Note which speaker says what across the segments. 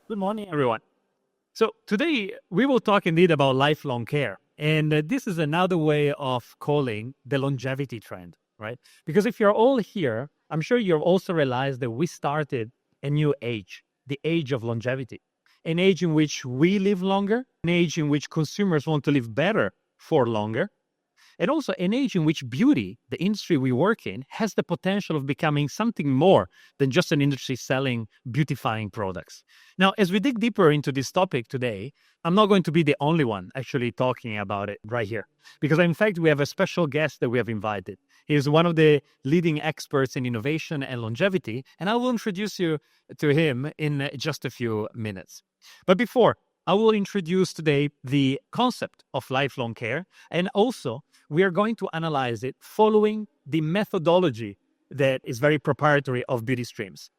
Speaker 1: Good morning, everyone. So today we will talk indeed about lifelong care. And this is another way of calling the longevity trend, right? Because if you're all here, I'm sure you've also realized that we started a new age, the age of longevity, an age in which we live longer, an age in which consumers want to live better for longer, and also an age in which beauty, the industry we work in, has the potential of becoming something more than just an industry selling beautifying products. Now, as we dig deeper into this topic today, I'm not going to be the only one actually talking about it right here, because in fact, we have a special guest that we have invited. He is one of the leading experts in innovation and longevity, and I will introduce you to him in just a few minutes. But before, I will introduce today the concept of lifelong care, and also we are going to analyze it following the methodology that is very proprietary of BEAUTYSTREAMS.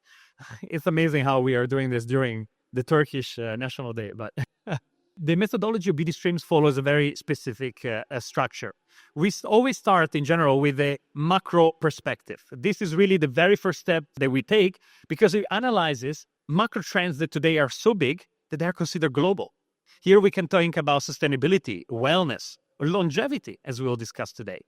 Speaker 1: It's amazing how we are doing this during the Turkish National Day, but the methodology of BEAUTYSTREAMS follows a very specific structure. We always start in general with a macro perspective. This is really the very first step that we take because it analyzes macro trends that today are so big that they are considered global. Here we can think about sustainability, wellness, longevity, as we will discuss today.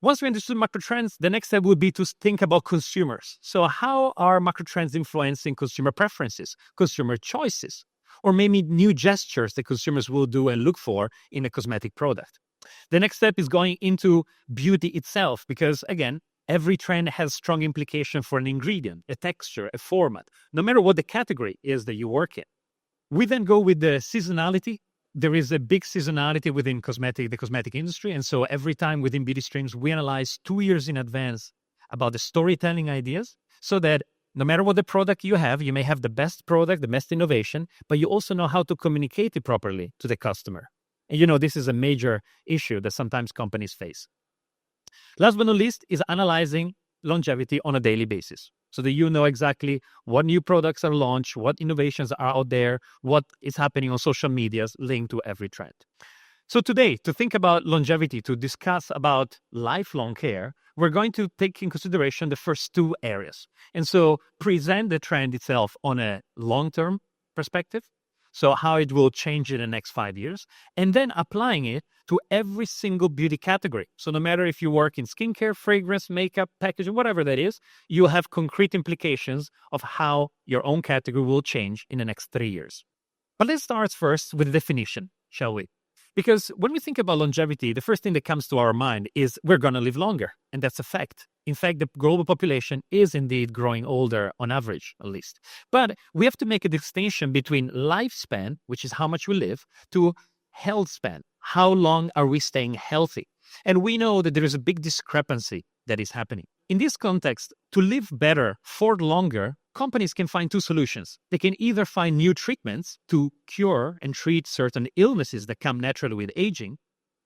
Speaker 1: Once we understood macro trends, the next step would be to think about consumers. So how are macro trends influencing consumer preferences, consumer choices, or maybe new gestures that consumers will do and look for in a cosmetic product? The next step is going into beauty itself, because again, every trend has strong implication for an ingredient, a texture, a format, no matter what the category is that you work in. We then go with the seasonality. There is a big seasonality within the cosmetic industry. And so every time within BEAUTYSTREAMS, we analyze 2 years in advance about the storytelling ideas so that no matter what the product you have, you may have the best product, the best innovation, but you also know how to communicate it properly to the customer. And this is a major issue that sometimes companies face. Last but not least is analyzing longevity on a daily basis, so that you know exactly what new products are launched, what innovations are out there, what is happening on social medias linked to every trend. So today, to think about longevity, to discuss about lifelong care, we're going to take in consideration the first two areas. And so present the trend itself on a long-term perspective, so how it will change in the next 5 years, and then applying it to every single beauty category. So no matter if you work in skincare, fragrance, makeup, packaging, whatever that is, you have concrete implications of how your own category will change in the next 3 years. But let's start first with the definition, shall we? Because when we think about longevity, the first thing that comes to our mind is we're going to live longer, and that's a fact. In fact, the global population is indeed growing older on average, at least. But we have to make a distinction between lifespan, which is how much we live, to health span. How long are we staying healthy? And we know that there is a big discrepancy that is happening. In this context, to live better for longer, companies can find two solutions. They can either find new treatments to cure and treat certain illnesses that come naturally with aging,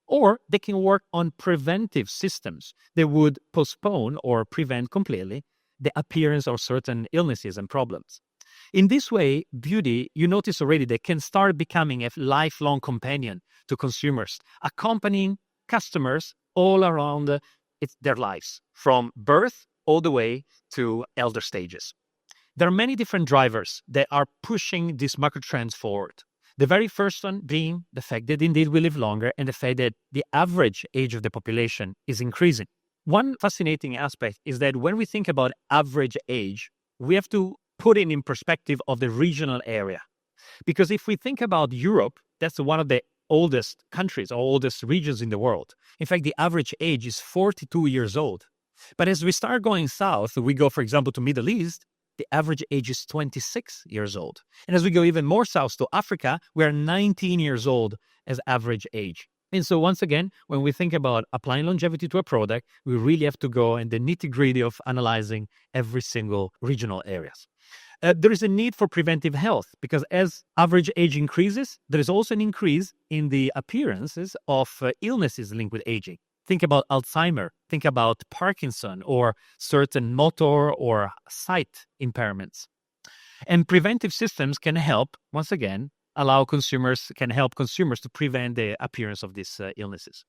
Speaker 1: or they can work on preventive systems that would postpone or prevent completely the appearance of certain illnesses and problems. In this way, beauty, you notice already, that can start becoming a lifelong companion to consumers, accompanying customers all around their lives, from birth all the way to elder stages. There are many different drivers that are pushing these macro trends forward. The very first one being the fact that indeed we live longer and the fact that the average age of the population is increasing. One fascinating aspect is that when we think about average age, we have to put it in perspective of the regional area. Because if we think about Europe, that's one of the oldest countries or oldest regions in the world. In fact, the average age is 42 years old. But as we start going south, we go, for example, to Middle East, the average age is 26 years old. And as we go even more south to Africa, we are 19 years old as average age. And so once again, when we think about applying longevity to a product, we really have to go in the nitty-gritty of analyzing every single regional areas. There is a need for preventive health because as average age increases, there is also an increase in the appearances of illnesses linked with aging. Think about Alzheimer, think about Parkinson or certain motor or sight impairments. And preventive systems can help, once again, help consumers to prevent the appearance of these illnesses.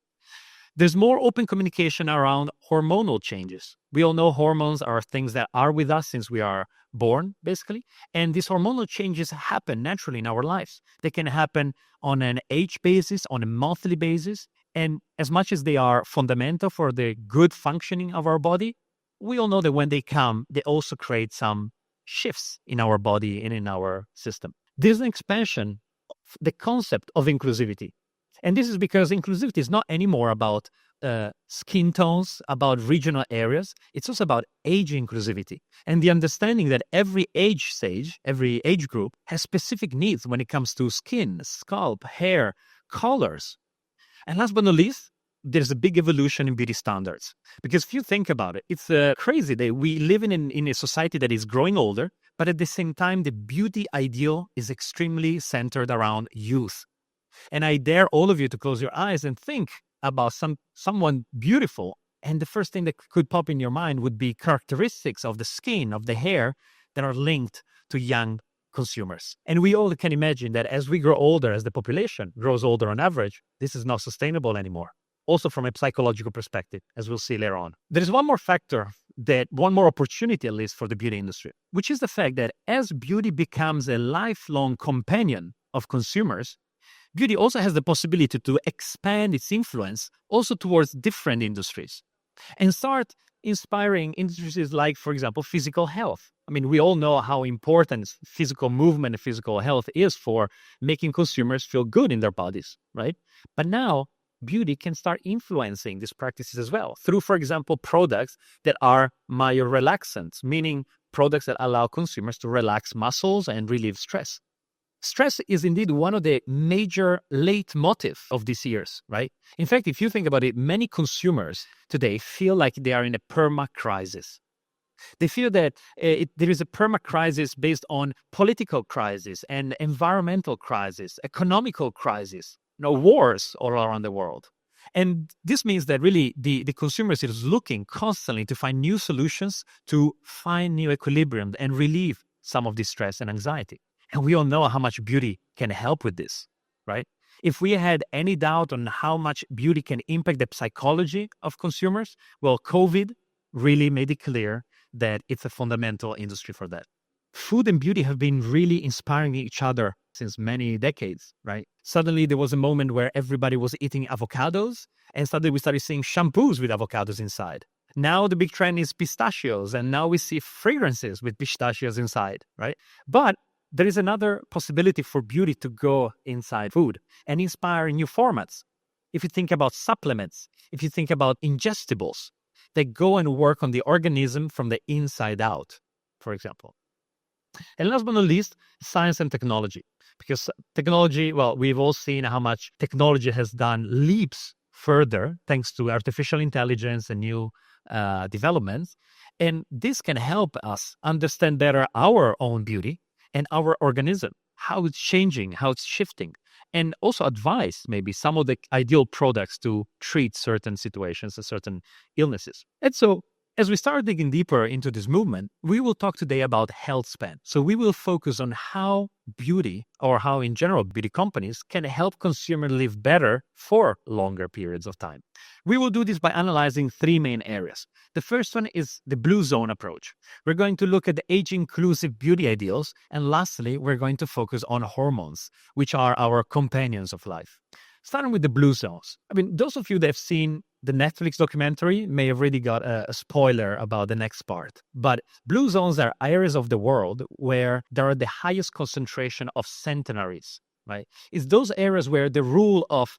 Speaker 1: There's more open communication around hormonal changes. We all know hormones are things that are with us since we are born, basically. And these hormonal changes happen naturally in our lives. They can happen on an age basis, on a monthly basis. And as much as they are fundamental for the good functioning of our body, we all know that when they come, they also create some shifts in our body and in our system. There's an expansion of the concept of inclusivity. And this is because inclusivity is not anymore about skin tones, about regional areas. It's also about age inclusivity and the understanding that every age stage, every age group has specific needs when it comes to skin, scalp, hair, colors. And last but not least, there's a big evolution in beauty standards. Because if you think about it, it's crazy that we live in a society that is growing older, but at the same time, the beauty ideal is extremely centered around youth. And I dare all of you to close your eyes and think about someone beautiful. And the first thing that could pop in your mind would be characteristics of the skin, of the hair that are linked to young consumers. And we all can imagine that as we grow older, as the population grows older on average, this is not sustainable anymore. Also from a psychological perspective, as we'll see later on. There is one more factor, one more opportunity at least for the beauty industry, which is the fact that as beauty becomes a lifelong companion of consumers, beauty also has the possibility to expand its influence also towards different industries and start inspiring industries like, for example, physical health. I mean, we all know how important physical movement and physical health is for making consumers feel good in their bodies, right? But now, beauty can start influencing these practices as well through, for example, products that are myorelaxants, meaning products that allow consumers to relax muscles and relieve stress. Stress is indeed one of the major leitmotifs of these years, right? In fact, if you think about it, many consumers today feel like they are in a perma-crisis. They feel that there is a perma-crisis based on political crisis and environmental crisis, economical crisis, wars all around the world. And this means that really the consumer is looking constantly to find new solutions, to find new equilibrium and relieve some of this stress and anxiety. And we all know how much beauty can help with this, right? If we had any doubt on how much beauty can impact the psychology of consumers, well, COVID really made it clear that it's a fundamental industry for that. Food and beauty have been really inspiring each other since many decades, right? Suddenly there was a moment where everybody was eating avocados, and suddenly we started seeing shampoos with avocados inside. Now the big trend is pistachios, and now we see fragrances with pistachios inside, right? But there is another possibility for beauty to go inside food and inspire new formats. If you think about supplements, if you think about ingestibles, they go and work on the organism from the inside out, for example. And last but not least, science and technology. Because technology, well, we've all seen how much technology has done leaps further thanks to artificial intelligence and new developments. And this can help us understand better our own beauty and our organism, how it's changing, how it's shifting, and also advise maybe some of the ideal products to treat certain situations and certain illnesses. And so as we start digging deeper into this movement, we will talk today about health span. So we will focus on how beauty, or how in general beauty companies, can help consumers live better for longer periods of time. We will do this by analyzing three main areas. The first one is the blue zone approach. We're going to look at the age-inclusive beauty ideals. And lastly, we're going to focus on hormones, which are our companions of life. Starting with the blue zones. I mean, those of you that have seen the Netflix documentary may have already got a spoiler about the next part. But blue zones are areas of the world where there are the highest concentration of centenaries, right? It's those areas where the rule of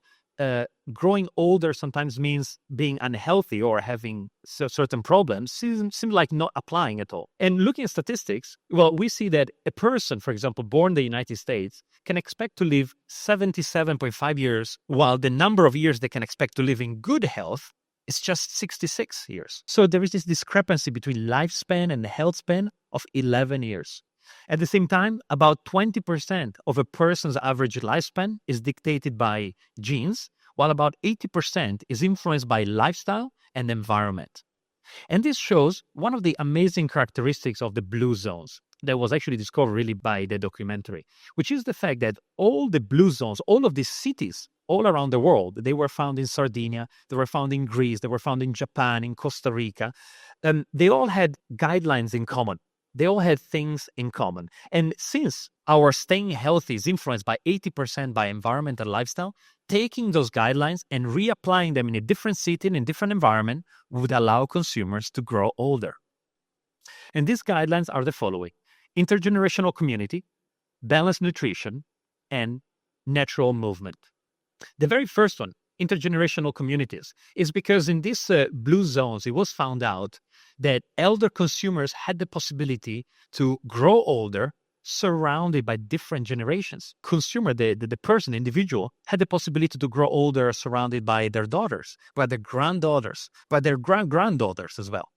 Speaker 1: growing older sometimes means being unhealthy or having certain problems seem like not applying at all. And looking at statistics, well, we see that a person, for example, born in the United States, can expect to live 77.5 years, while the number of years they can expect to live in good health is just 66 years. So there is this discrepancy between lifespan and the health span of 11 years. At the same time, about 20% of a person's average lifespan is dictated by genes, while about 80% is influenced by lifestyle and environment. And this shows one of the amazing characteristics of the blue zones that was actually discovered really by the documentary, which is the fact that all the blue zones, all of these cities all around the world. They were found in Sardinia, they were found in Greece, they were found in Japan, in Costa Rica. They all had guidelines in common. They all had things in common. And since our staying healthy is influenced by 80% by environment and lifestyle, taking those guidelines and reapplying them in a different setting, in a different environment, would allow consumers to grow older. And these guidelines are the following: intergenerational community, balanced nutrition, and natural movement. The very first one, intergenerational communities, is because in these blue zones, it was found out that elder consumers had the possibility to grow older surrounded by different generations. Consumer, the person, the individual, had the possibility to grow older surrounded by their daughters, by their granddaughters, by their granddaughters as well.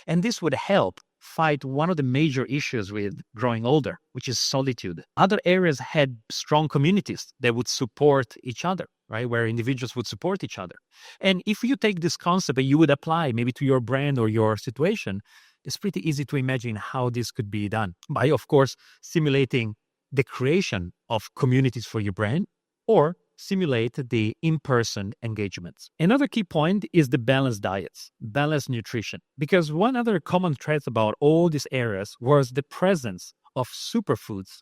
Speaker 1: And this would help fight one of the major issues with growing older, which is solitude. Other areas had strong communities that would support each other, right? Where individuals would support each other. And if you take this concept and you would apply maybe to your brand or your situation, it's pretty easy to imagine how this could be done by, of course, simulating the creation of communities for your brand or simulate the in-person engagements. Another key point is the balanced diets, balanced nutrition, because one other common thread about all these areas was the presence of superfoods.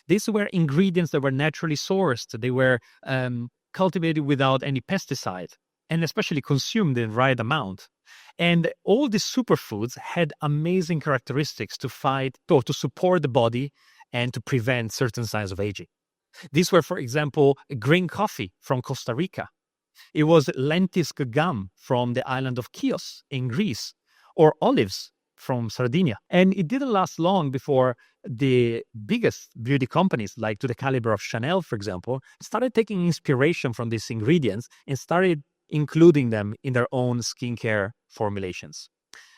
Speaker 1: These were ingredients that were naturally sourced. They were cultivated without any pesticide and especially consumed in the right amount. And all these superfoods had amazing characteristics to fight or to support the body and to prevent certain signs of aging. These were, for example, green coffee from Costa Rica. It was lentisk gum from the island of Chios in Greece, or olives from Sardinia. And it didn't last long before the biggest beauty companies, like to the caliber of Chanel, for example, started taking inspiration from these ingredients and started including them in their own skincare formulations.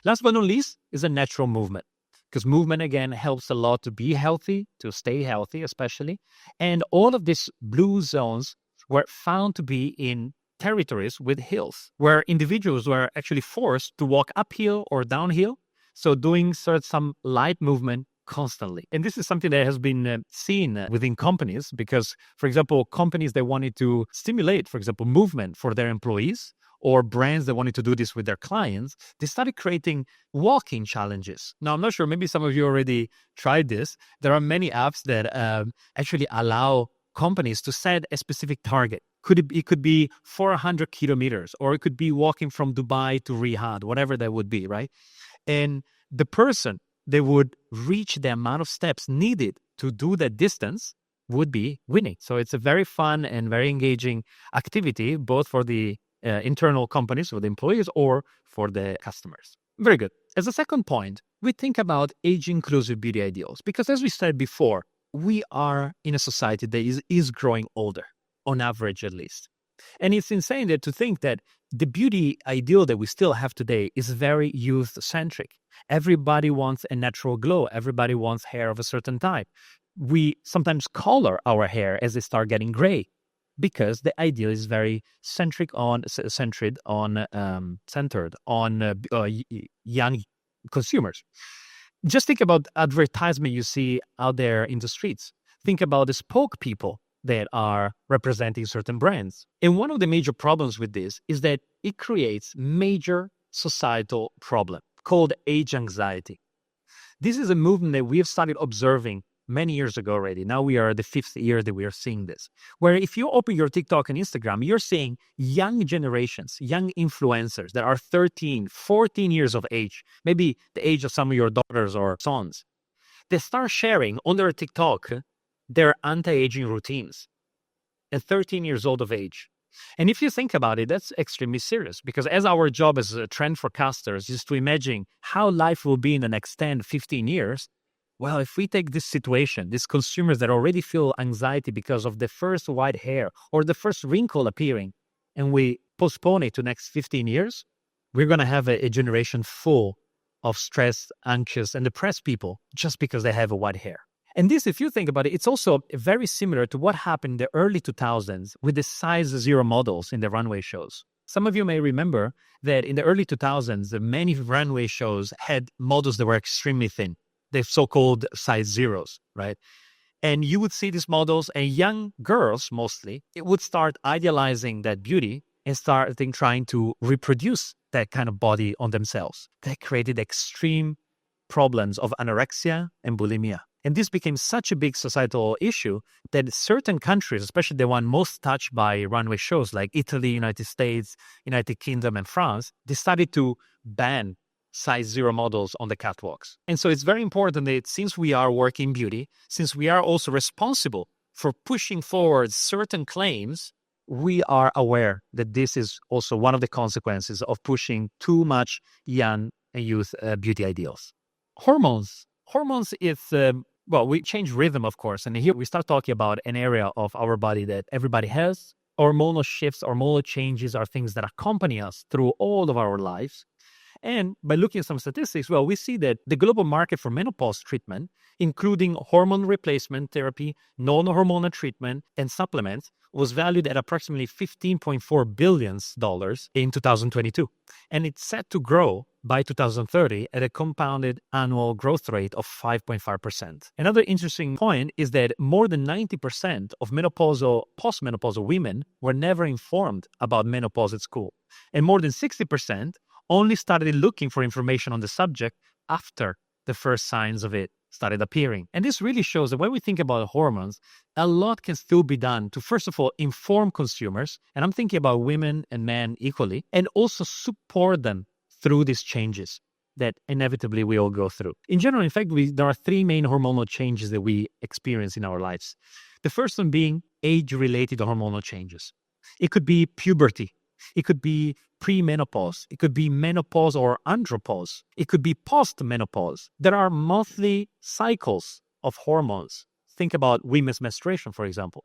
Speaker 1: Last but not least is a natural movement. Because movement, again, helps a lot to be healthy, to stay healthy especially. And all of these blue zones were found to be in territories with hills, where individuals were actually forced to walk uphill or downhill, so doing some light movement constantly. And this is something that has been seen within companies because, for example, companies that wanted to stimulate, for example, movement for their employees, or brands that wanted to do this with their clients, they started creating walking challenges. Now, I'm not sure, maybe some of you already tried this. There are many apps that actually allow companies to set a specific target. It could be 400 kilometers, or it could be walking from Dubai to Riyadh, whatever that would be, right? And the person that would reach the amount of steps needed to do that distance would be winning. So it's a very fun and very engaging activity, both for the internal companies, for the employees, or for the customers. Very good. As a second point, we think about age-inclusive beauty ideals, because as we said before, we are in a society that is growing older, on average at least. And it's insane to think that the beauty ideal that we still have today is very youth-centric. Everybody wants a natural glow. Everybody wants hair of a certain type. We sometimes color our hair as they start getting gray, because the ideal is very centered on young consumers. Just think about advertisement you see out there in the streets. Think about the spokespeople that are representing certain brands. And one of the major problems with this is that it creates major societal problem called age anxiety. This is a movement that we have started observing many years ago already. Now we are the 5th year that we are seeing this, where if you open your TikTok and Instagram, you're seeing young generations, young influencers that are 13, 14 years of age, maybe the age of some of your daughters or sons. They start sharing on their TikTok their anti-aging routines at 13 years old of age. And if you think about it, that's extremely serious, because as our job as trend forecasters is to imagine how life will be in the next 10, 15 years, well, if we take this situation, these consumers that already feel anxiety because of the first white hair or the first wrinkle appearing, and we postpone it to next 15 years, we're going to have a generation full of stressed, anxious, and depressed people just because they have a white hair. And this, if you think about it, it's also very similar to what happened in the early 2000s with the size 0 models in the runway shows. Some of you may remember that in the early 2000s, many runway shows had models that were extremely thin, the so-called size zeros, right? And you would see these models, and young girls mostly, it would start idealizing that beauty and starting trying to reproduce that kind of body on themselves. That created extreme problems of anorexia and bulimia. And this became such a big societal issue that certain countries, especially the one most touched by runway shows like Italy, United States, United Kingdom, and France, decided to ban size 0 models on the catwalks. And so it's very important that since we are working beauty, since we are also responsible for pushing forward certain claims, we are aware that this is also one of the consequences of pushing too much young and youth beauty ideals. Hormones. Hormones is, we change rhythm, of course. And here we start talking about an area of our body that everybody has. Hormonal shifts, hormonal changes are things that accompany us through all of our lives. And by looking at some statistics, we see that the global market for menopause treatment, including hormone replacement therapy, non-hormonal treatment, and supplements, was valued at approximately $15.4 billion in 2022. And it's set to grow by 2030 at a compounded annual growth rate of 5.5%. Another interesting point is that more than 90% of postmenopausal women were never informed about menopause at school. And more than 60% only started looking for information on the subject after the first signs of it started appearing. And this really shows that when we think about hormones, a lot can still be done to, first of all, inform consumers, and I'm thinking about women and men equally, and also support them through these changes that inevitably we all go through. In general, in fact, there are 3 main hormonal changes that we experience in our lives. The first one being age-related hormonal changes. It could be puberty. It could be premenopause. It could be menopause or andropause. It could be postmenopause. There are monthly cycles of hormones. Think about women's menstruation, for example.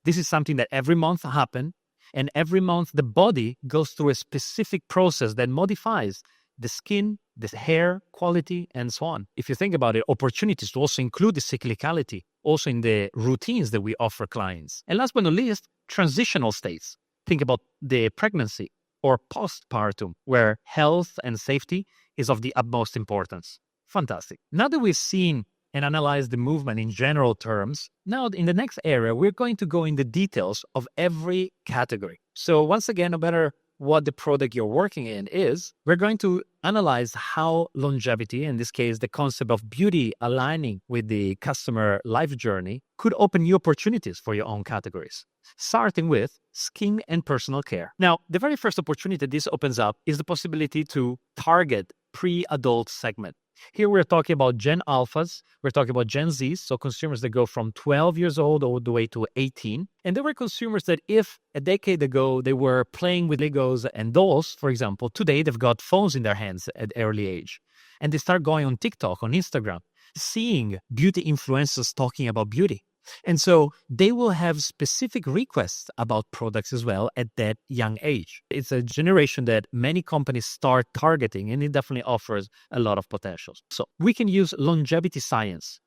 Speaker 1: This is something that every month happens, and every month the body goes through a specific process that modifies the skin, the hair quality, and so on. If you think about it, opportunities to also include the cyclicality also in the routines that we offer clients. And last but not least, transitional states. Think about the pregnancy or postpartum, where health and safety is of the utmost importance. Fantastic. Now that we've seen and analyzed the movement in general terms, now in the next area, we're going to go in the details of every category. So once again, no matter what the product you're working in is, we're going to analyze how longevity, in this case, the concept of beauty aligning with the customer life journey, could open new opportunities for your own categories, starting with skin and personal care. Now, the very first opportunity this opens up is the possibility to target pre-adult segment. Here we're talking about Gen Alphas, we're talking about Gen Zs, so consumers that go from 12 years old all the way to 18. And there were consumers that if a decade ago they were playing with Legos and dolls, for example, today they've got phones in their hands at early age. And they start going on TikTok, on Instagram, seeing beauty influencers talking about beauty. And so they will have specific requests about products as well at that young age. It's a generation that many companies start targeting, and it definitely offers a lot of potential. So we can use longevity science.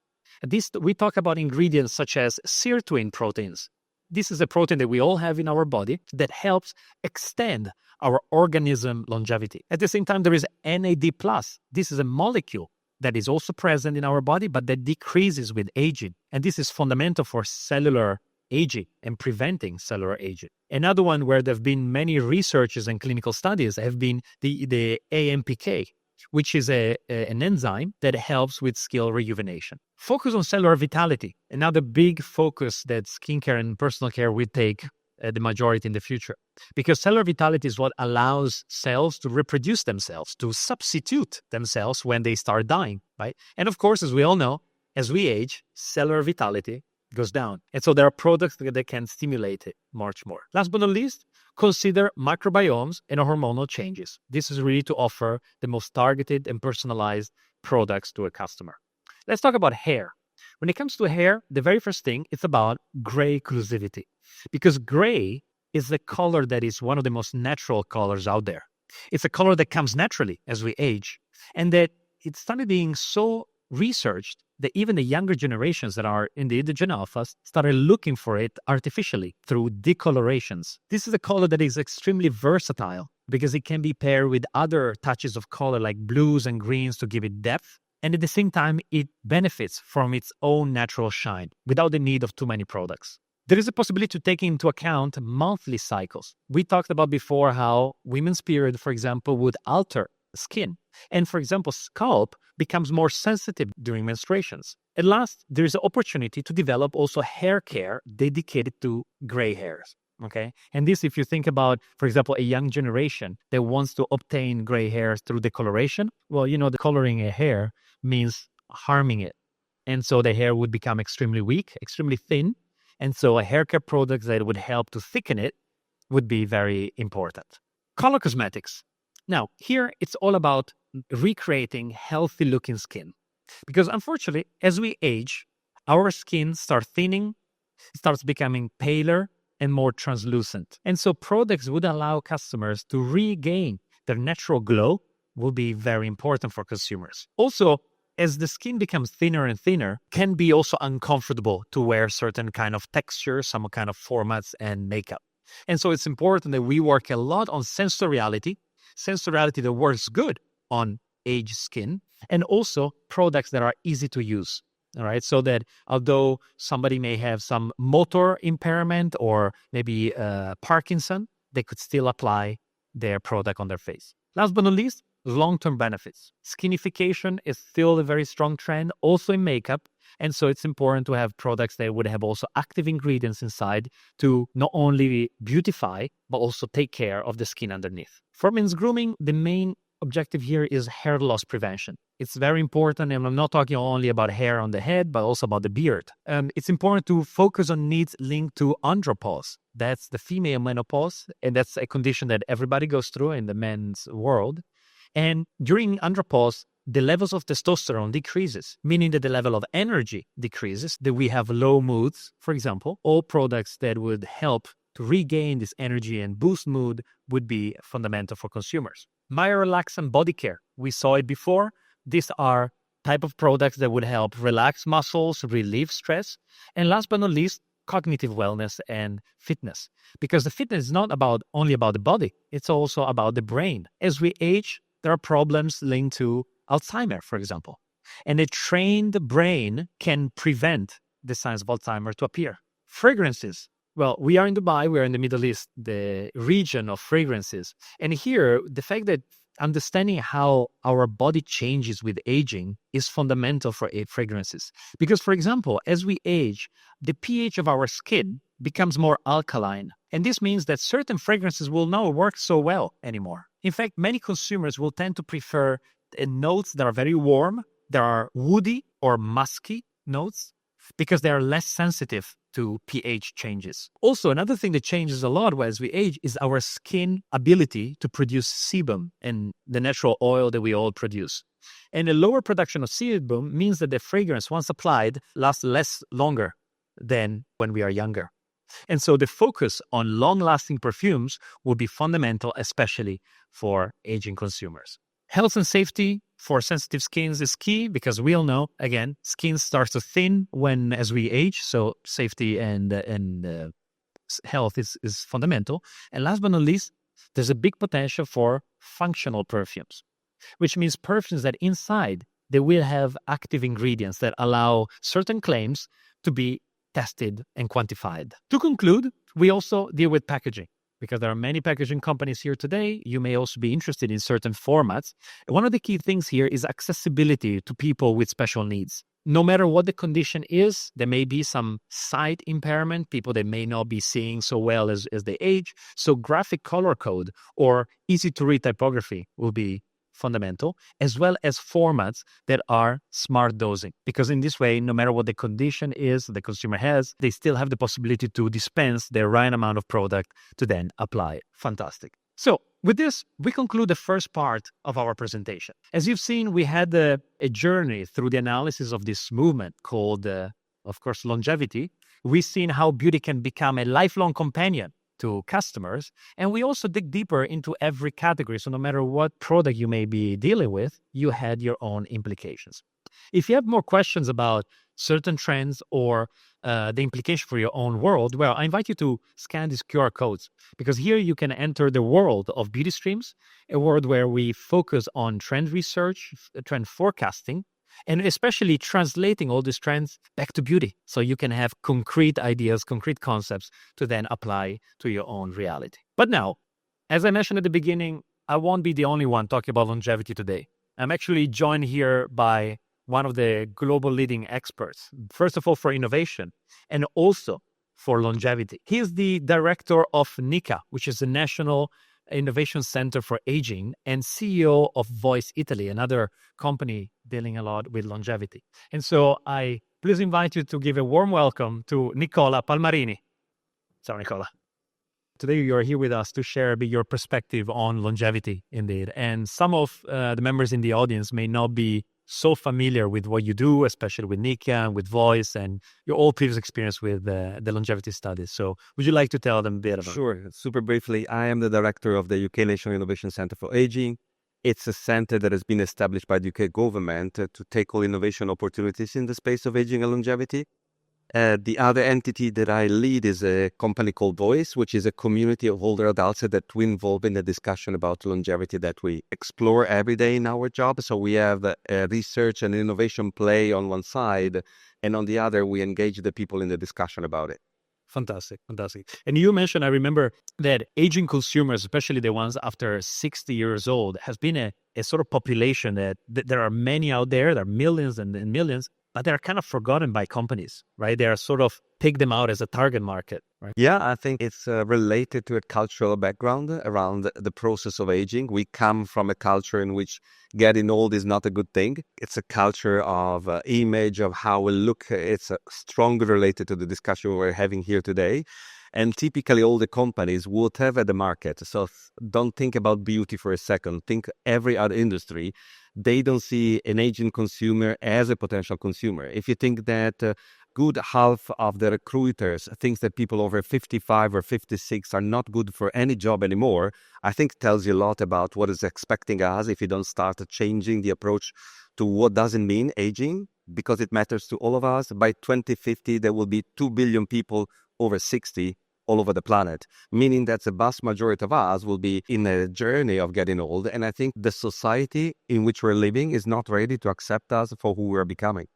Speaker 1: We talk about ingredients such as sirtuin proteins. This is a protein that we all have in our body that helps extend our organism longevity. At the same time, there is NAD+. This is a molecule that is also present in our body, but that decreases with aging. And this is fundamental for cellular aging and preventing cellular aging. Another one where there have been many researches and clinical studies have been the AMPK, which is an enzyme that helps with skin rejuvenation. Focus on cellular vitality. Another big focus that skincare and personal care will take the majority in the future. Because cellular vitality is what allows cells to reproduce themselves, to substitute themselves when they start dying, right? And of course, as we all know, as we age, cellular vitality goes down. And so there are products that can stimulate it much more. Last but not least, consider microbiomes and hormonal changes. This is really to offer the most targeted and personalized products to a customer. Let's talk about hair. When it comes to hair, the very first thing is about gray inclusivity. Because gray is the color that is one of the most natural colors out there. It's a color that comes naturally as we age. And that it started being so researched that even the younger generations that are indeed the Gen Alphas started looking for it artificially through decolorations. This is a color that is extremely versatile because it can be paired with other touches of color like blues and greens to give it depth. And at the same time, it benefits from its own natural shine without the need of too many products. There is a possibility to take into account monthly cycles. We talked about before how women's period, for example, would alter skin. And for example, scalp becomes more sensitive during menstruations. At last, there is an opportunity to develop also hair care dedicated to gray hairs. Okay. And this, if you think about, for example, a young generation that wants to obtain gray hairs through decoloration, well, the coloring a hair means harming it. And so the hair would become extremely weak, extremely thin. And so a hair care product that would help to thicken it would be very important. Color cosmetics. Now, here it's all about recreating healthy looking skin. Because unfortunately, as we age, our skin starts thinning, starts becoming paler and more translucent. And so products would allow customers to regain their natural glow will be very important for consumers. Also, as the skin becomes thinner and thinner, can be also uncomfortable to wear certain kind of texture, some kind of formats and makeup. And so it's important that we work a lot on sensoriality that works good on aged skin, and also products that are easy to use. All right, so that although somebody may have some motor impairment or maybe Parkinson, they could still apply their product on their face. Last but not least, long-term benefits. Skinification is still a very strong trend, also in makeup. And so it's important to have products that would have also active ingredients inside to not only beautify, but also take care of the skin underneath. For men's grooming, the main objective here is hair loss prevention. It's very important, and I'm not talking only about hair on the head, but also about the beard. It's important to focus on needs linked to andropause. That's the female menopause, and that's a condition that everybody goes through in the men's world. And during andropause, the levels of testosterone decreases, meaning that the level of energy decreases, that we have low moods, for example. All products that would help to regain this energy and boost mood would be fundamental for consumers. Myorelaxant body care. We saw it before. These are type of products that would help relax muscles, relieve stress, and last but not least, cognitive wellness and fitness. Because the fitness is not only about the body, it's also about the brain. As we age, there are problems linked to Alzheimer, for example. And a trained brain can prevent the signs of Alzheimer to appear. Fragrances. Well, we are in Dubai, we are in the Middle East, the region of fragrances. And here, the fact that understanding how our body changes with aging is fundamental for fragrances. Because, for example, as we age, the pH of our skin becomes more alkaline. And this means that certain fragrances will not work so well anymore. In fact, many consumers will tend to prefer notes that are very warm, that are woody or musky notes, because they are less sensitive to pH changes. Also, another thing that changes a lot as we age is our skin ability to produce sebum and the natural oil that we all produce. And a lower production of sebum means that the fragrance, once applied, lasts longer than when we are younger. And so the focus on long-lasting perfumes will be fundamental, especially for aging consumers. Health and safety for sensitive skins is key because we all know, again, skin starts to thin as we age. So safety and health is fundamental. And last but not least, there's a big potential for functional perfumes, which means perfumes that inside they will have active ingredients that allow certain claims to be tested and quantified. To conclude, we also deal with packaging. Because there are many packaging companies here today, you may also be interested in certain formats. One of the key things here is accessibility to people with special needs. No matter what the condition is, there may be some sight impairment, people that may not be seeing so well as they age. So graphic color code or easy-to-read typography will be fundamental, as well as formats that are smart dosing. Because in this way, no matter what the condition is the consumer has, they still have the possibility to dispense the right amount of product to then apply. Fantastic. So with this, we conclude the first part of our presentation. As you've seen, we had a journey through the analysis of this movement called, of course, longevity. We've seen how beauty can become a lifelong companion to customers. And we also dig deeper into every category. So no matter what product you may be dealing with, you had your own implications. If you have more questions about certain trends or the implication for your own world, well, I invite you to scan these QR codes because here you can enter the world of Beauty Streams, a world where we focus on trend research, trend forecasting, and especially translating all these trends back to beauty so you can have concrete ideas, concrete concepts to then apply to your own reality. But now, as I mentioned at the beginning, I won't be the only one talking about longevity today. I'm actually joined here by one of the global leading experts, first of all for innovation and also for longevity. He is the director of NICA, which is the National Innovation Center for Aging, and CEO of Voice Italy, another company dealing a lot with longevity. And so I please invite you to give a warm welcome to Nicola Palmarini. Ciao, Nicola. Today you are here with us to share a bit your perspective on longevity, indeed. And some of the members in the audience may not be so familiar with what you do, especially with NICA and with Voice and your all previous experience with the longevity studies. So would you like to tell them a bit about it?
Speaker 2: Sure. Super briefly, I am the director of the UK National Innovation Center for Aging. It's a center that has been established by the UK government to tackle innovation opportunities in the space of aging and longevity. The other entity that I lead is a company called Voice, which is a community of older adults that we involve in the discussion about longevity that we explore every day in our job. So we have a research and innovation play on one side, and on the other, we engage the people in the discussion about it.
Speaker 1: Fantastic, fantastic. And you mentioned, I remember, that aging consumers, especially the ones after 60 years old, has been a sort of population that there are many out there. There are millions and millions, but they're kind of forgotten by companies, right? They are sort of pick them out as a target market, right?
Speaker 2: Yeah, I think it's related to a cultural background around the process of aging. We come from a culture in which getting old is not a good thing. It's a culture of image, of how we look. It's strongly related to the discussion we're having here today. And typically all the companies, whatever the market, so don't think about beauty for a second, think every other industry, they don't see an aging consumer as a potential consumer. If you think that good half of the recruiters thinks that people over 55 or 56 are not good for any job anymore, I think it tells you a lot about what is expecting us if you don't start changing the approach to what doesn't mean aging, because it matters to all of us. By 2050, there will be 2 billion people over 60 all over the planet, meaning that the vast majority of us will be in a journey of getting old. And I think the society in which we're living is not ready to accept us for who we're becoming.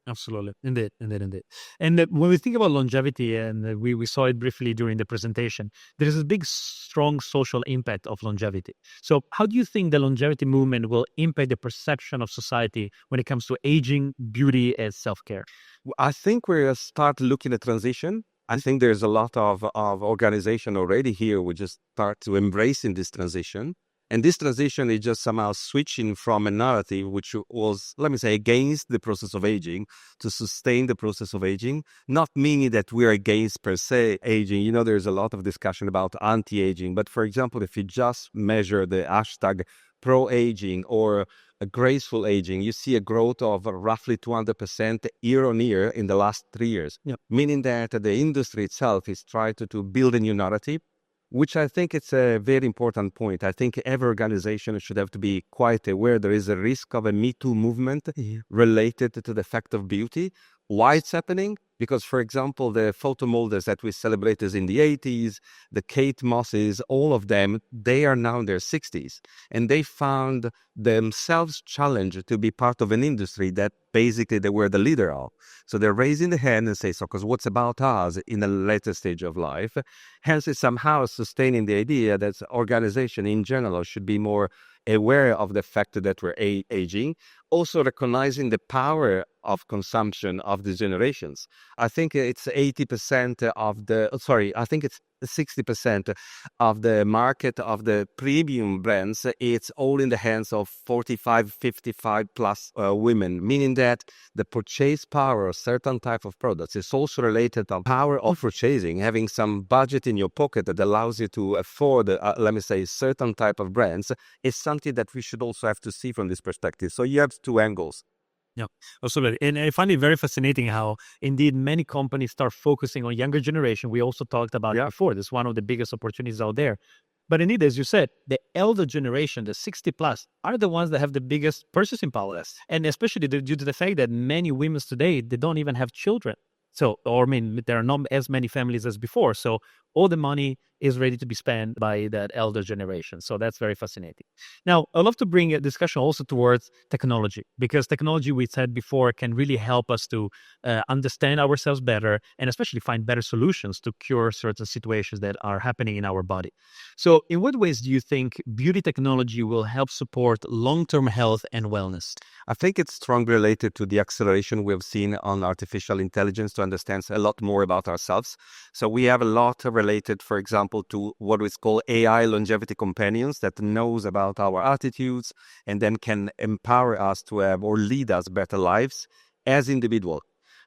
Speaker 1: Absolutely. Indeed. And when we think about longevity, and we saw it briefly during the presentation, there is a big, strong social impact of longevity. So how do you think the longevity movement will impact the perception of society when it comes to aging, beauty, and self-care?
Speaker 2: I think we're start looking at transition. I think there's a lot of organization already here. We just start to embracing this transition. And this transition is just somehow switching from a narrative which was, let me say, against the process of aging to sustain the process of aging, not meaning that we're against per se aging. You know, there's a lot of discussion about anti-aging. But for example, if you just measure the hashtag pro-aging or a graceful aging, you see a growth of roughly 200% year on year in the last 3 years, meaning that the industry itself is trying to build a new narrative, which I think it's a very important point. I think every organization should have to be quite aware there is a risk of a Me Too movement related to the fact of beauty. Why it's happening? Because, for example, the photo molders that we celebrated in the 80s, the Kate Mosses, all of them, they are now in their 60s. And they found themselves challenged to be part of an industry that basically they were the leader of. So they're raising the hand and say, so, because what's about us in a later stage of life? Hence, it's somehow sustaining the idea that organization in general should be more aware of the fact that we're aging, also recognizing the power of consumption of the generations. I think it's 80% of I think it's 60% of the market of the premium brands. It's all in the hands of 45, 55 plus women, meaning that the purchase power of certain type of products is also related to power of purchasing, having some budget in your pocket that allows you to afford, let me say, certain type of brands is something that we should also have to see from this perspective. So you have two angles.
Speaker 1: Yeah, absolutely. And I find it very fascinating how indeed many companies start focusing on younger generation. We also talked about it before. This is one of the biggest opportunities out there. But indeed, as you said, the elder generation, the 60 plus, are the ones that have the biggest purchasing power. And especially due to the fact that many women today, they don't even have children. So, or I mean, there are not as many families as before. So all the money is ready to be spent by that elder generation. So that's very fascinating. Now, I'd love to bring a discussion also towards technology, because technology, we said before, can really help us to understand ourselves better and especially find better solutions to cure certain situations that are happening in our body. So in what ways do you think beauty technology will help support long-term health and wellness?
Speaker 2: I think it's strongly related to the acceleration we've seen on artificial intelligence to understand a lot more about ourselves. So we have a lot related, for example, to what we call AI longevity companions that knows about our attitudes and then can empower us to have or lead us better lives as individuals.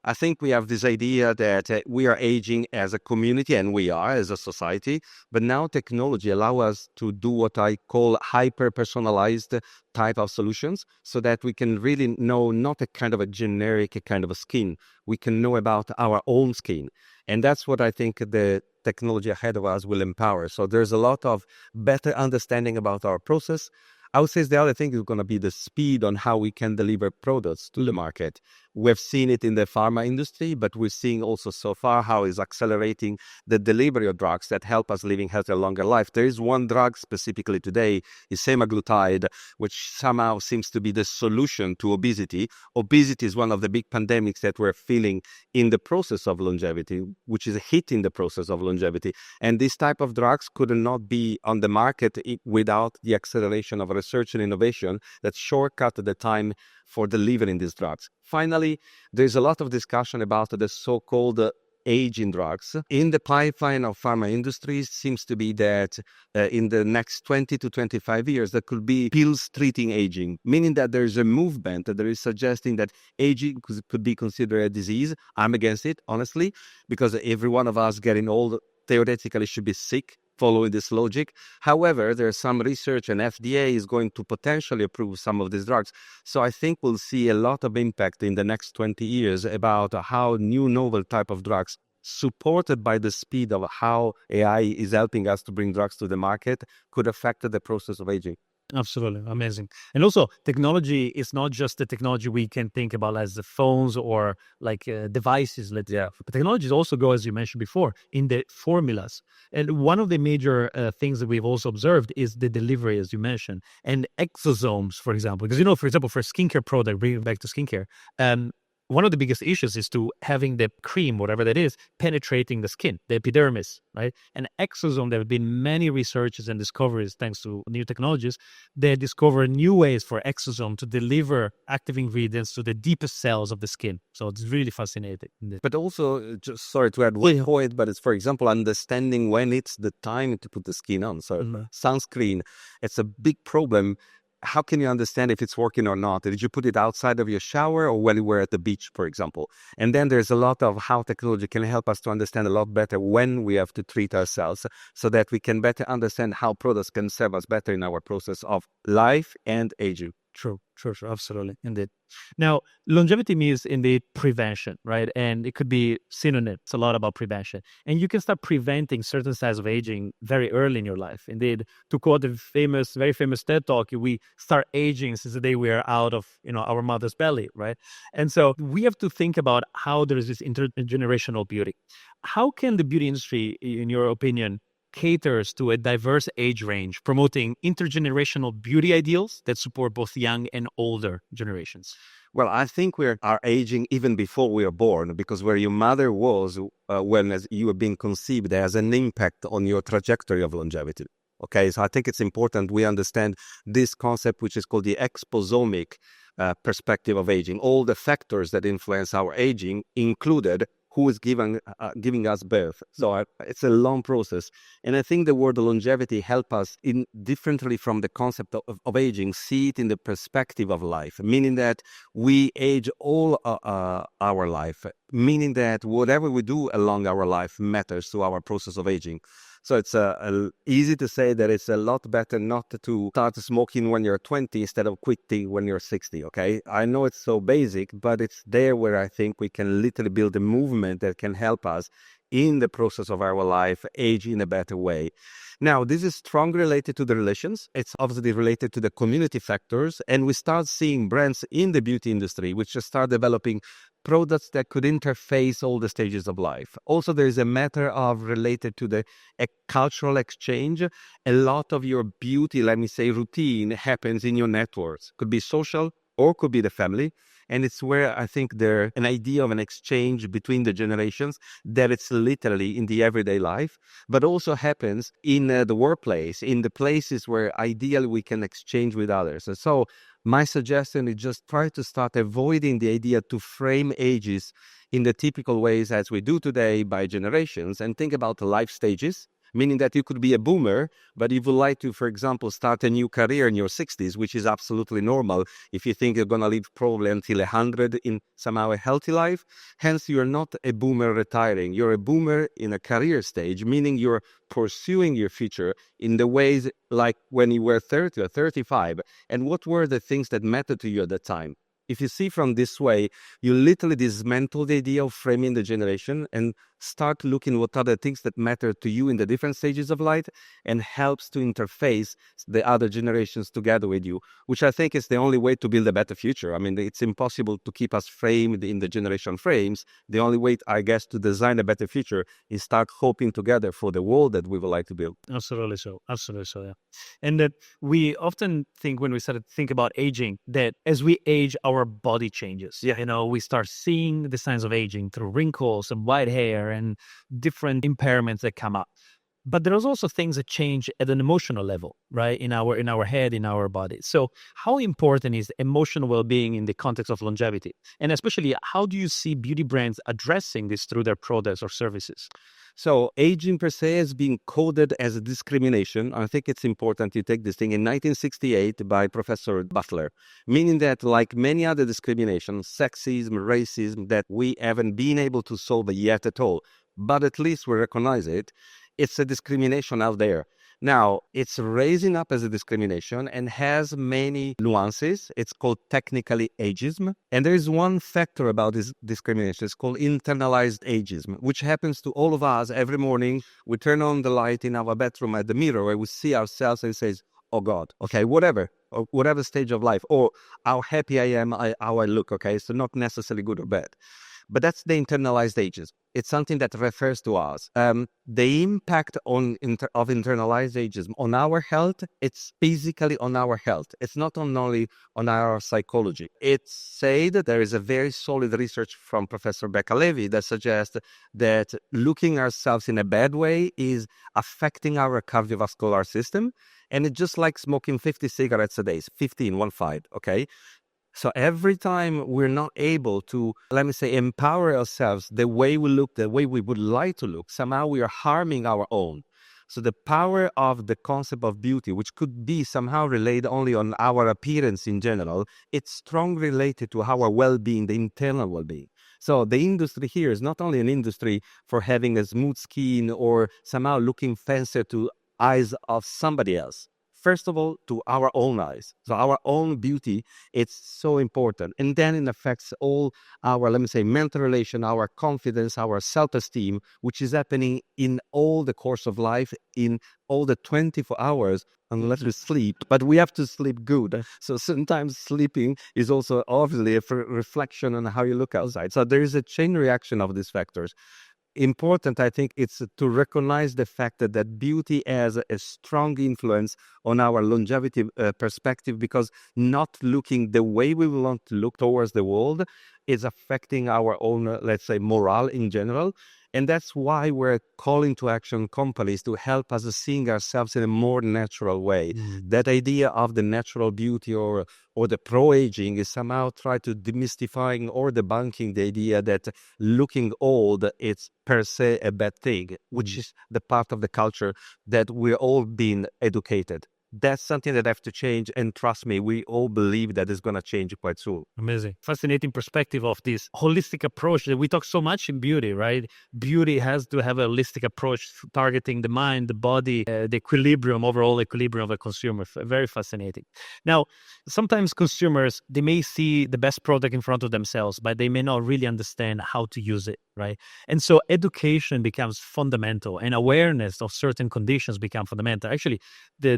Speaker 2: I think we have this idea that we are aging as a community, and we are as a society, but now technology allows us to do what I call hyper-personalized type of solutions, so that we can really know not a kind of a generic kind of a skin. We can know about our own skin. And that's what I think the technology ahead of us will empower. So there's a lot of better understanding about our process. I would say the other thing is going to be the speed on how we can deliver products to the market. We've seen it in the pharma industry, but we're seeing also so far how it's accelerating the delivery of drugs that help us living healthier, longer life. There is one drug specifically today, is semaglutide, which somehow seems to be the solution to obesity. Obesity is one of the big pandemics that we're feeling in the process of longevity, which is a hit in the process of longevity. And this type of drugs could not be on the market without the acceleration of research and innovation that shortcut the time for delivering these drugs. Finally, there's a lot of discussion about the so-called aging drugs. In the pipeline of pharma industries seems to be that in the next 20 to 25 years, there could be pills treating aging, meaning that there's a movement that there is suggesting that aging could be considered a disease. I'm against it, honestly, because every one of us getting old theoretically should be sick, following this logic. However, there's some research and FDA is going to potentially approve some of these drugs. So I think we'll see a lot of impact in the next 20 years about how new novel type of drugs, supported by the speed of how AI is helping us to bring drugs to the market, could affect the process of aging.
Speaker 1: Absolutely. Amazing. And also, technology is not just the technology we can think about as the phones or like devices. But technologies also go, as you mentioned before, in the formulas. And one of the major things that we've also observed is the delivery, as you mentioned, and exosomes, for example. Because, for example, for a skincare product, bringing it back to skincare, one of the biggest issues is to having the cream, whatever that is, penetrating the skin, the epidermis, right? And exosome, there have been many researches and discoveries, thanks to new technologies, they discover new ways for exosome to deliver active ingredients to the deepest cells of the skin. So it's really fascinating.
Speaker 2: But also, just sorry to add one point, but it's, for example, understanding when it's the time to put the skin on. So sunscreen, it's a big problem. How can you understand if it's working or not? Did you put it outside of your shower or when you were at the beach, for example? And then there's a lot of how technology can help us to understand a lot better when we have to treat ourselves, so that we can better understand how products can serve us better in our process of life and aging.
Speaker 1: True. Absolutely. Indeed. Now, longevity means indeed prevention, right? And it could be synonym. It's a lot about prevention. And you can start preventing certain signs of aging very early in your life. Indeed, to quote a very famous TED Talk, we start aging since the day we are out of, our mother's belly, right? And so we have to think about how there is this intergenerational beauty. How can the beauty industry, in your opinion, caters to a diverse age range, promoting intergenerational beauty ideals that support both young and older generations?
Speaker 2: Well, I think we are aging even before we are born, because where your mother was when you were being conceived has an impact on your trajectory of longevity. Okay, so I think it's important we understand this concept, which is called the exposomic perspective of aging. All the factors that influence our aging, included who is giving us birth. So it's a long process. And I think the word longevity help us in differently from the concept of aging, see it in the perspective of life, meaning that we age all our life, meaning that whatever we do along our life matters to our process of aging. So it's easy to say that it's a lot better not to start smoking when you're 20 instead of quitting when you're 60, okay? I know it's so basic, but it's there where I think we can literally build a movement that can help us in the process of our life, age in a better way. Now, this is strongly related to the relations. It's obviously related to the community factors. And we start seeing brands in the beauty industry, which just start developing products that could interface all the stages of life. Also, there is a matter of related to the cultural exchange. A lot of your beauty, let me say, routine happens in your networks. Could be social or could be the family. And it's where I think there's an idea of an exchange between the generations that it's literally in the everyday life, but also happens in the workplace, in the places where ideally we can exchange with others. And so my suggestion is just try to start avoiding the idea to frame ages in the typical ways as we do today by generations, and think about life stages. Meaning that you could be a boomer, but if you would like to, for example, start a new career in your 60s, which is absolutely normal if you think you're going to live probably until 100 in somehow a healthy life. Hence, you're not a boomer retiring. You're a boomer in a career stage, meaning you're pursuing your future in the ways like when you were 30 or 35. And what were the things that mattered to you at that time? If you see from this way, you literally dismantle the idea of framing the generation and start looking what are the things that matter to you in the different stages of life, and helps to interface the other generations together with you, which I think is the only way to build a better future. I mean, it's impossible to keep us framed in the generation frames. The only way, I guess, to design a better future is start hoping together for the world that we would like to build.
Speaker 1: Absolutely so. Absolutely so, yeah. And that we often think when we start to think about aging, that as we age, our body changes.
Speaker 2: Yeah.
Speaker 1: You know, we start seeing the signs of aging through wrinkles and white hair and different impairments that come up. But there's also things that change at an emotional level, right? In our head, in our body. So how important is emotional well-being in the context of longevity? And especially, how do you see beauty brands addressing this through their products or services?
Speaker 2: So aging per se has been coded as a discrimination. I think it's important you take this thing in 1968 by Professor Butler, meaning that like many other discriminations, sexism, racism, that we haven't been able to solve yet at all, but at least we recognize it. It's a discrimination out there. Now, it's raising up as a discrimination and has many nuances. It's called technically ageism. And there is one factor about this discrimination. It's called internalized ageism, which happens to all of us every morning. We turn on the light in our bedroom at the mirror where we see ourselves and it says, oh God, okay, whatever, or whatever stage of life, or how happy I am, how I look, okay? So not necessarily good or bad. But that's the internalized ageism. It's something that refers to us. The impact of internalized ageism on our health, it's physically on our health. It's not only on our psychology. It's said that there is a very solid research from Professor Becca Levy that suggests that looking ourselves in a bad way is affecting our cardiovascular system. And it's just like smoking 50 cigarettes a day, 15, okay? So every time we're not able to, let me say, empower ourselves the way we look, the way we would like to look, somehow we are harming our own. So the power of the concept of beauty, which could be somehow related only on our appearance in general, it's strongly related to our well-being, the internal well-being. So the industry here is not only an industry for having a smooth skin or somehow looking fancier to eyes of somebody else. First of all, to our own eyes. So our own beauty, it's so important. And then it affects all our, let me say, mental relation, our confidence, our self-esteem, which is happening in all the course of life, in all the 24 hours, unless we sleep. But we have to sleep good. So sometimes sleeping is also obviously a reflection on how you look outside. So there is a chain reaction of these factors. Important, I think, it's to recognize the fact that beauty has a strong influence on our longevity perspective, because not looking the way we want to look towards the world is affecting our own, let's say, morale in general. And that's why we're calling to action companies to help us seeing ourselves in a more natural way. That idea of the natural beauty or the pro-aging is somehow try to demystifying or debunking the idea that looking old is per se a bad thing, which is the part of the culture that we're all being educated. That's something that have to change, and trust me, we all believe that is going to change quite soon.
Speaker 1: Amazing. Fascinating perspective of this holistic approach that we talk so much in beauty, right? Beauty has to have a holistic approach targeting the mind, the body, the equilibrium, overall equilibrium of a consumer. Very fascinating. Now, sometimes consumers, they may see the best product in front of themselves, but they may not really understand how to use it. right? And so education becomes fundamental, and awareness of certain conditions become fundamental. Actually,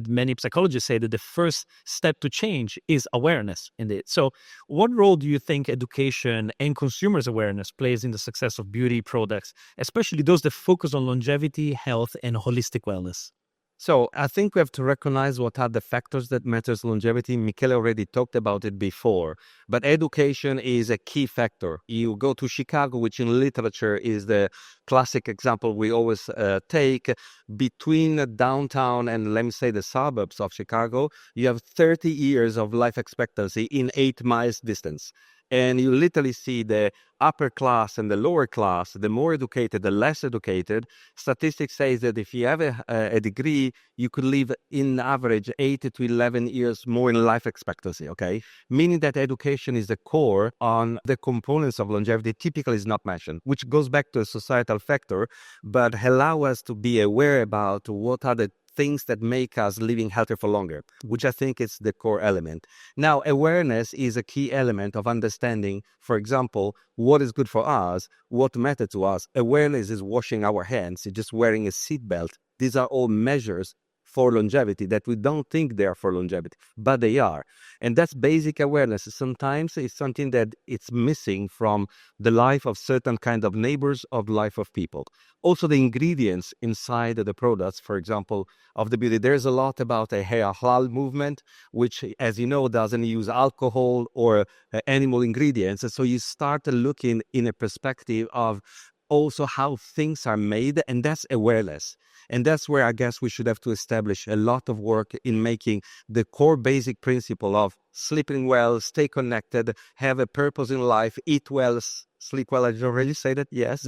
Speaker 1: many psychologists say that the first step to change is awareness indeed. So what role do you think education and consumers' awareness plays in the success of beauty products, especially those that focus on longevity, health, and holistic wellness?
Speaker 2: So I think we have to recognize what are the factors that matters longevity. Michele already talked about it before, but education is a key factor. You go to Chicago, which in literature is the classic example we always take. Between downtown and, let me say, the suburbs of Chicago, you have 30 years of life expectancy in 8 miles distance. And you literally see the upper class and the lower class, the more educated, the less educated. Statistics says that if you have a degree, you could live in average 8 to 11 years more in life expectancy, okay? Meaning that education is the core on the components of longevity typically is not mentioned, which goes back to a societal factor, but allow us to be aware about what are the things that make us living healthier for longer, which I think is the core element. Now, awareness is a key element of understanding, for example, what is good for us, what matters to us. Awareness is washing our hands, it's just wearing a seatbelt. These are all measures for longevity that we don't think they are for longevity, but they are. And that's basic awareness. Sometimes it's something that it's missing from the life of certain kind of neighbors, of life of people. Also, the ingredients inside the products, for example, of the beauty. There's a lot about a halal movement, which, as you know, doesn't use alcohol or animal ingredients. And so you start looking in a perspective of also how things are made, and that's awareness. And that's where I guess we should have to establish a lot of work in making the core basic principle of sleeping well, stay connected, have a purpose in life, eat well, sleep well. I did already say that, yes,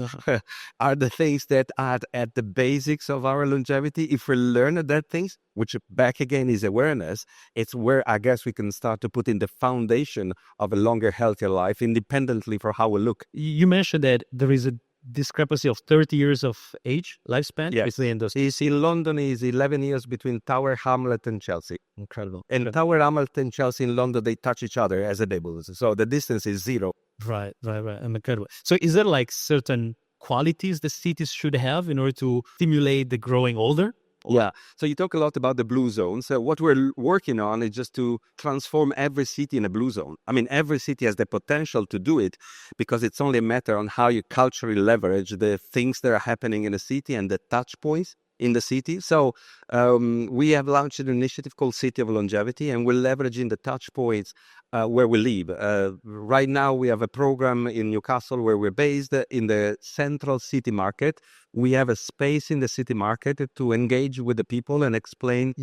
Speaker 2: are the things that are at the basics of our longevity. If we learn that things, which back again is awareness, it's where I guess we can start to put in the foundation of a longer, healthier life independently for how we look.
Speaker 1: You mentioned that there is a discrepancy of 30 years of age lifespan between those.
Speaker 2: He's in London is 11 years between Tower Hamlet and Chelsea.
Speaker 1: Incredible.
Speaker 2: And Tower Hamlet and Chelsea in London, they touch each other as a neighborhood. So the distance is 0.
Speaker 1: Right. Incredible. So is there like certain qualities the cities should have in order to stimulate the growing older?
Speaker 2: Yeah. So you talk a lot about the blue zone. So what we're working on is just to transform every city in a blue zone. I mean, every city has the potential to do it because it's only a matter on how you culturally leverage the things that are happening in the city and the touch points in the city. So we have launched an initiative called City of Longevity, and we're leveraging the touch points where we live. Right now, we have a program in Newcastle where we're based in the central city market. We have a space in the city market to engage with the people and explain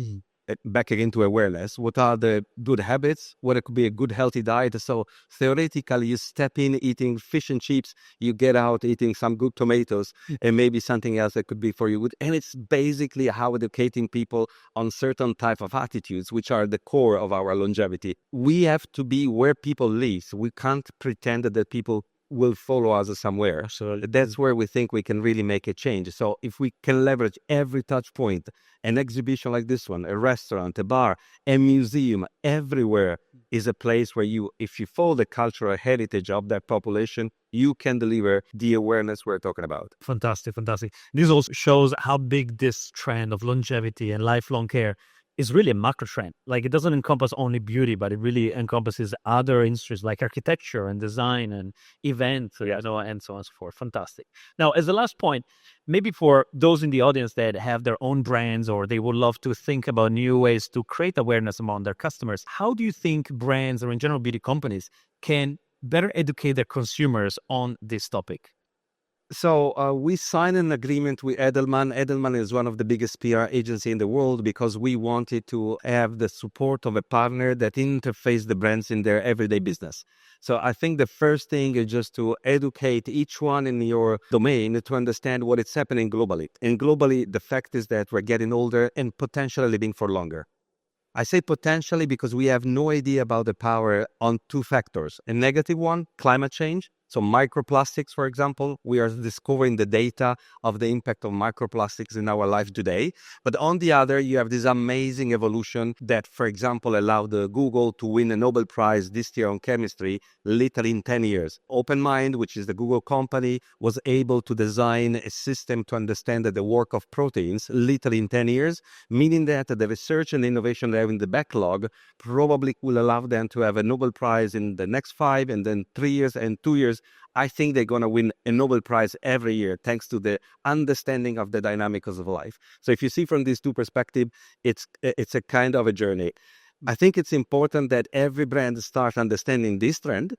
Speaker 2: back again to awareness. What are the good habits? What it could be a good healthy diet? So theoretically, you step in eating fish and chips, you get out eating some good tomatoes and maybe something else that could be for you good. And it's basically how educating people on certain type of attitudes, which are the core of our longevity. We have to be where people live. We can't pretend that people will follow us somewhere. So that's where we think we can really make a change. So if we can leverage every touch point, an exhibition like this one, a restaurant, a bar, a museum, everywhere is a place where you, if you follow the cultural heritage of that population, you can deliver the awareness we're talking about.
Speaker 1: Fantastic. This also shows how big this trend of longevity and lifelong care is really a macro trend. Like, it doesn't encompass only beauty, but it really encompasses other industries like architecture and design and events, and so on and so forth. Fantastic. Now, as the last point, maybe for those in the audience that have their own brands or they would love to think about new ways to create awareness among their customers, how do you think brands or in general beauty companies can better educate their consumers on this topic?
Speaker 2: So we signed an agreement with Edelman. Edelman is one of the biggest PR agency in the world because we wanted to have the support of a partner that interface the brands in their everyday business. So I think the first thing is just to educate each one in your domain to understand what is happening globally. And globally, the fact is that we're getting older and potentially living for longer. I say potentially because we have no idea about the power on 2 factors. A negative one, climate change, So microplastics, for example, we are discovering the data of the impact of microplastics in our life today. But on the other, you have this amazing evolution that, for example, allowed Google to win a Nobel Prize this year on chemistry, literally in 10 years. OpenMind, which is the Google company, was able to design a system to understand the work of proteins, literally in 10 years, meaning that the research and innovation they have in the backlog probably will allow them to have a Nobel Prize in the next 5 and then 3 years and 2 years. I think they're going to win a Nobel Prize every year thanks to the understanding of the dynamics of life. So if you see from these two perspectives, it's a kind of a journey. I think it's important that every brand starts understanding this trend,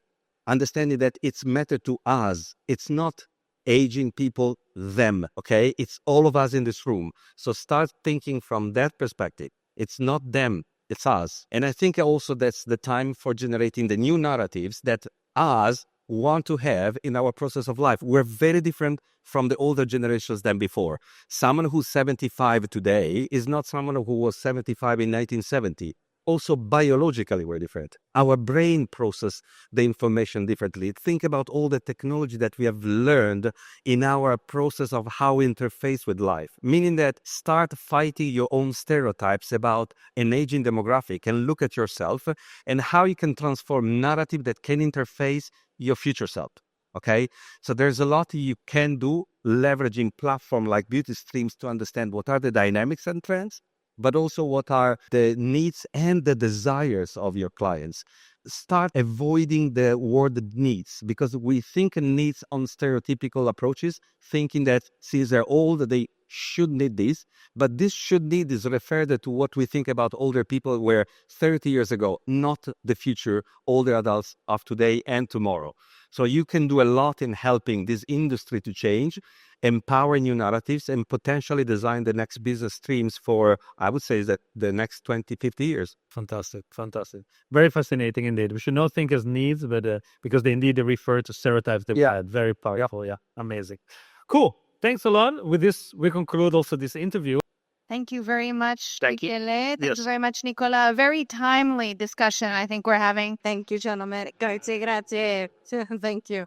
Speaker 2: understanding that it's matter to us. It's not aging people, them, okay? It's all of us in this room. So start thinking from that perspective. It's not them, it's us. And I think also that's the time for generating the new narratives that us want to have in our process of life. We're very different from the older generations than before. Someone who's 75 today is not someone who was 75 in 1970. Also, biologically, we're different. Our brain processes the information differently. Think about all the technology that we have learned in our process of how we interface with life, meaning that start fighting your own stereotypes about an aging demographic and look at yourself and how you can transform narrative that can interface your future self. Okay, so there's a lot you can do leveraging platform like BeautyStreams to understand what are the dynamics and trends, but also what are the needs and the desires of your clients. Start avoiding the word needs, because we think needs on stereotypical approaches, thinking that since they're old, they should need this. But this should need is referred to what we think about older people were 30 years ago, not the future older adults of today and tomorrow. So you can do a lot in helping this industry to change, empower new narratives, and potentially design the next business streams for, I would say, that the next 20, 50 years.
Speaker 1: Fantastic, fantastic. Very fascinating indeed. We should not think as needs, but because they indeed refer to stereotypes that we had. Very powerful, yeah. Amazing. Cool. Thanks a lot. With this, we conclude also this interview.
Speaker 3: Thank you very much,
Speaker 1: Thank you.
Speaker 3: Michele. Thank
Speaker 1: Yes.
Speaker 3: you very much, Nicola. A very timely discussion I think we're having.
Speaker 4: Thank you, gentlemen. Grazie, grazie. Thank you.